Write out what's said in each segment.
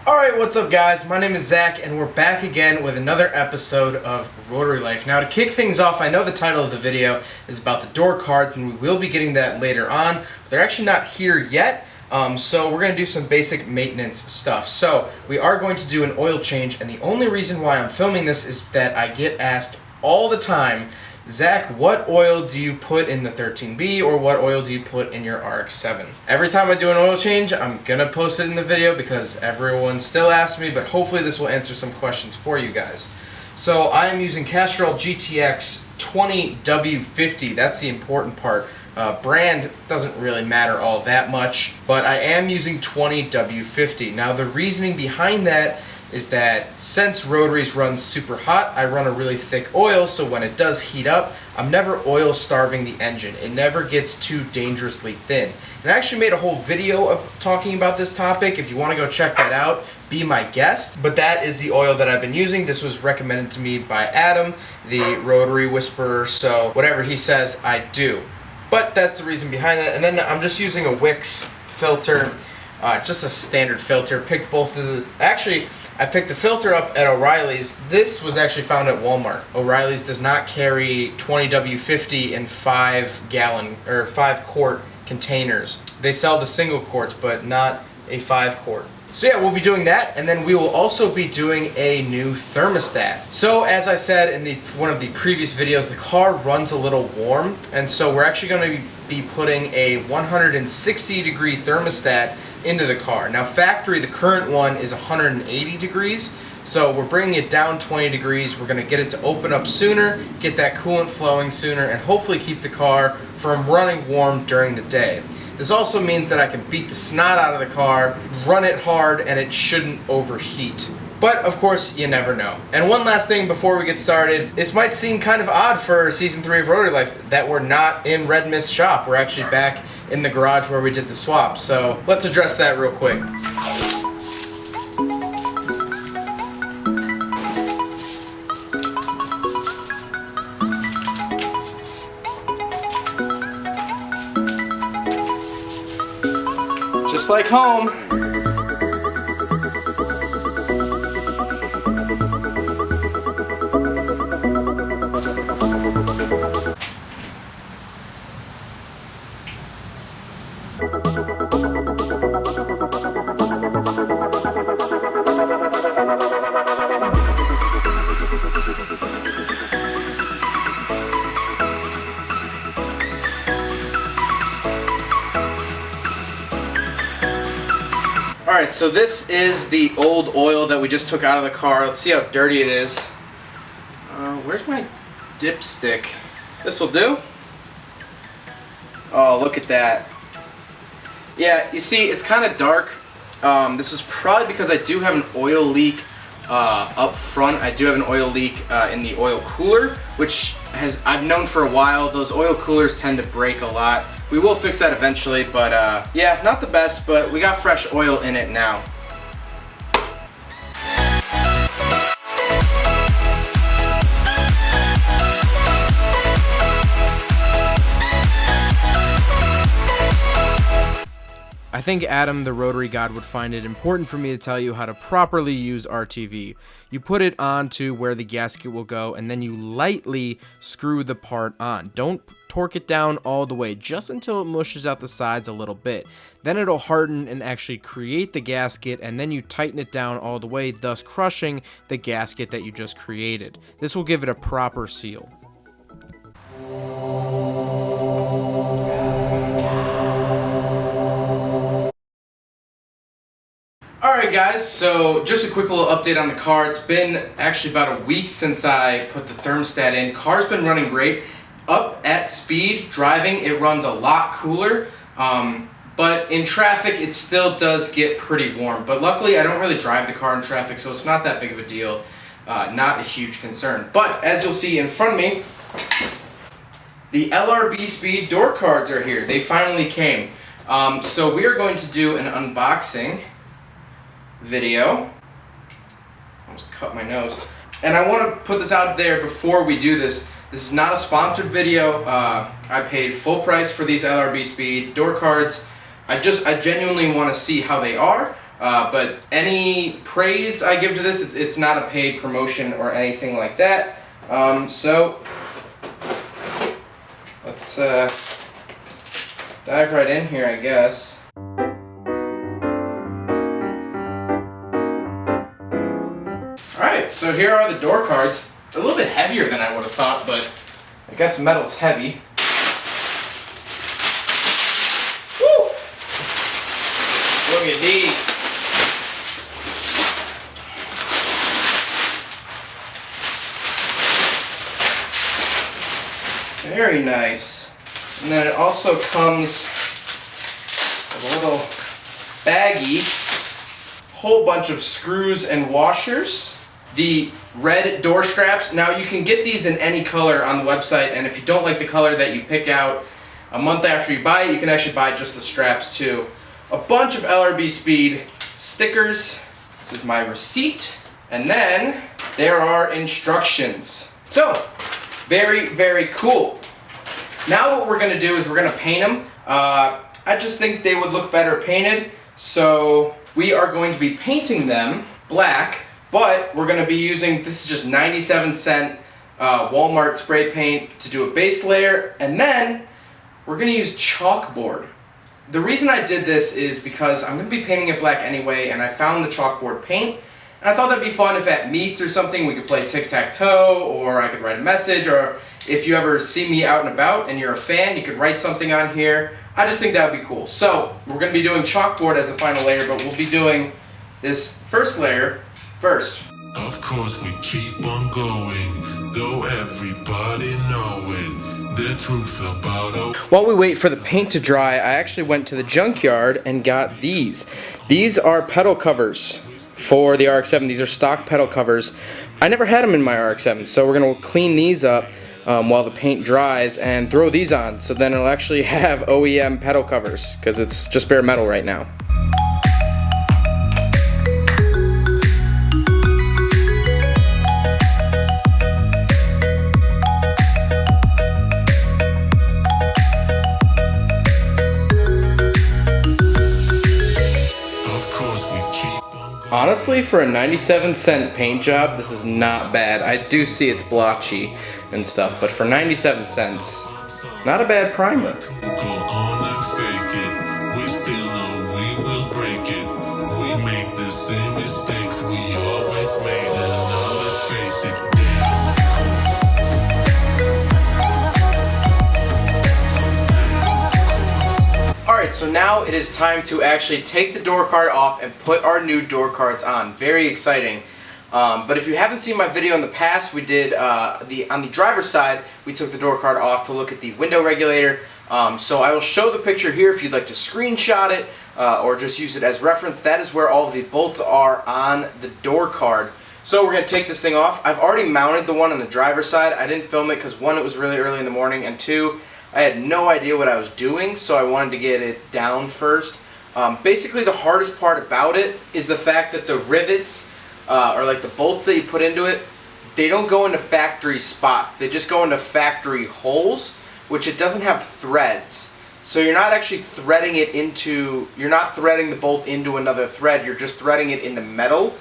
Alright, what's up guys? My name is Zach and we're back again with another episode of Rotary Life. Now to kick things off, I know the title of the video is about the door cards and we will be getting that later on. But they're actually not here yet, so we're going to do some basic maintenance stuff. So we are going to do an oil change, and the only reason why I'm filming this is that I get asked all the time, Zach, what oil do you put in the 13B or what oil do you put in your RX-7? Every time I do an oil change, I'm gonna post it in the video because everyone still asks me, but hopefully this will answer some questions for you guys. So I am using Castrol GTX 20W50, that's the important part. Brand doesn't really matter all that much, but I am using 20W50. Now the reasoning behind that is that since Rotaries run super hot, I run a really thick oil, so when it does heat up, I'm never oil starving the engine. It never gets too dangerously thin. And I actually made a whole video of talking about this topic. If you want to go check that out, be my guest. But that is the oil that I've been using. This was recommended to me by Adam, the Rotary Whisperer, so whatever he says, I do. But that's the reason behind that. And then I'm just using a Wix filter, just a standard filter. Picked both of the, actually, I picked the filter up at O'Reilly's. This was actually found at Walmart. O'Reilly's does not carry 20W50 in 5-gallon or 5-quart containers. They sell the single quarts, but not a 5-quart. So yeah, we'll be doing that, and then we will also be doing a new thermostat. So as I said in one of the previous videos, the car runs a little warm, and so we're actually going to be putting a 160-degree thermostat into the car. Now factory, the current one is 180 degrees, so we're bringing it down 20 degrees. We're going to get it to open up sooner, get that coolant flowing sooner, and hopefully keep the car from running warm during the day. This also means that I can beat the snot out of the car, run it hard, and it shouldn't overheat. But of course, you never know. And one last thing before we get started, this might seem kind of odd for Season 3 of Rotary Life that we're not in Red Mist's shop. We're actually back in the garage where we did the swap. So let's address that real quick. Just like home. Alright, so this is the old oil that we just took out of the car. Let's see how dirty it is. Where's my dipstick? This will do. Oh, look at that. Yeah, you see, it's kind of dark. This is probably because I do have an oil leak up front. I do have an oil leak in the oil cooler, which I've known for a while. Those oil coolers tend to break a lot. We will fix that eventually, but yeah, not the best, but we got fresh oil in it now. I think Adam, the Rotary God, would find it important for me to tell you how to properly use RTV. You put it onto where the gasket will go, and then you lightly screw the part on. Don't torque it down all the way, just until it mushes out the sides a little bit. Then it'll harden and actually create the gasket, and then you tighten it down all the way, thus crushing the gasket that you just created. This will give it a proper seal. Alright guys, so just a quick little update on the car. It's been actually about a week since I put the thermostat in. Car's been running great. Up at speed, driving, it runs a lot cooler. But in traffic, it still does get pretty warm. But luckily, I don't really drive the car in traffic, so it's not that big of a deal. Not a huge concern. But as you'll see in front of me, the LRB speed door cards are here. They finally came. So we are going to do an unboxing video. Almost cut my nose. And I want to put this out there before we do this. This is not a sponsored video. I paid full price for these LRB Speed door cards. I genuinely want to see how they are. But any praise I give to this, it's not a paid promotion or anything like that. So let's dive right in here, I guess. Alright, so here are the door cards. They're a little bit heavier than I would have thought, but I guess metal's heavy. Woo! Look at these. Very nice. And then it also comes with a little baggie, whole bunch of screws and washers. The red door straps. Now you can get these in any color on the website, and if you don't like the color that you pick out a month after you buy it, you can actually buy just the straps too. A bunch of LRB Speed stickers. This is my receipt. And then there are instructions. So, very, very cool. Now what we're going to do is we're going to paint them. I just think they would look better painted, so we are going to be painting them black, but we're going to be using, this is just 97-cent Walmart spray paint to do a base layer, and then we're going to use chalkboard. The reason I did this is because I'm going to be painting it black anyway, and I found the chalkboard paint, and I thought that'd be fun if at meets or something we could play tic-tac-toe, or I could write a message, or if you ever see me out and about and you're a fan, you could write something on here. I just think that would be cool. So, we're going to be doing chalkboard as the final layer, but we'll be doing this first layer first. Of course we keep on going, though everybody know it, the truth about While we wait for the paint to dry, I actually went to the junkyard and got these. These are pedal covers for the RX-7. These are stock pedal covers. I never had them in my RX-7, so we're going to clean these up while the paint dries and throw these on, so then it'll actually have OEM pedal covers, because it's just bare metal right now. Honestly, for a 97-cent paint job, this is not bad. I do see it's blotchy and stuff, but for 97 cents, not a bad primer. Alright, so now it is time to actually take the door card off and put our new door cards on. Very exciting. But if you haven't seen my video in the past, we did on the driver's side, we took the door card off to look at the window regulator. So I will show the picture here if you'd like to screenshot it or just use it as reference. That is where all of the bolts are on the door card. So we're going to take this thing off. I've already mounted the one on the driver's side. I didn't film it because one, it was really early in the morning, and two, I had no idea what I was doing, so I wanted to get it down first. Basically the hardest part about it is the fact that the rivets, or like the bolts that you put into it, they don't go into factory spots. They just go into factory holes, which it doesn't have threads. So you're not actually threading it into, you're not threading the bolt into another thread, you're just threading it into metal,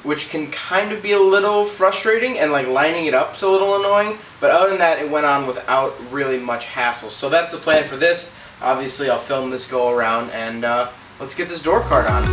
which can kind of be a little frustrating, and like lining it up's a little annoying, but other than that it went on without really much hassle. So that's the plan for this. Obviously I'll film this go around, and let's get this door card on.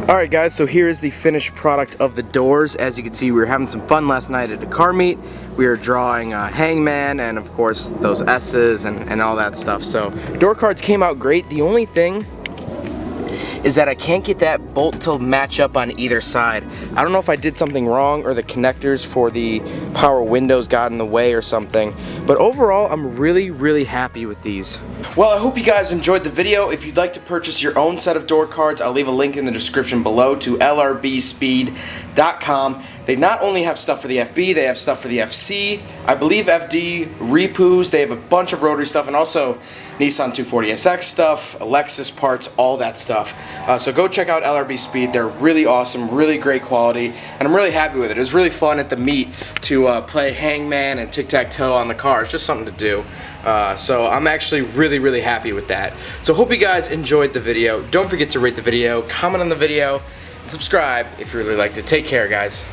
Alright guys, so here is the finished product of the doors. As you can see, we were having some fun last night at a car meet. We were drawing a hangman and of course those S's and all that stuff. So door cards came out great. The only thing is that I can't get that bolt to match up on either side. I don't know if I did something wrong or the connectors for the power windows got in the way or something, but overall I'm really happy with these. Well, I hope you guys enjoyed the video. If you'd like to purchase your own set of door cards, I'll leave a link in the description below to lrbspeed.com. They not only have stuff for the FB, they have stuff for the FC, I believe FD, Repus, they have a bunch of Rotary stuff, and also Nissan 240SX stuff, Lexus parts, all that stuff. So go check out LRB Speed. They're really awesome, really great quality, and I'm really happy with it. It was really fun at the meet to play hangman and tic-tac-toe on the car. It's just something to do. So I'm actually really happy with that. So hope you guys enjoyed the video. Don't forget to rate the video, comment on the video, and subscribe if you really liked it. Take care, guys.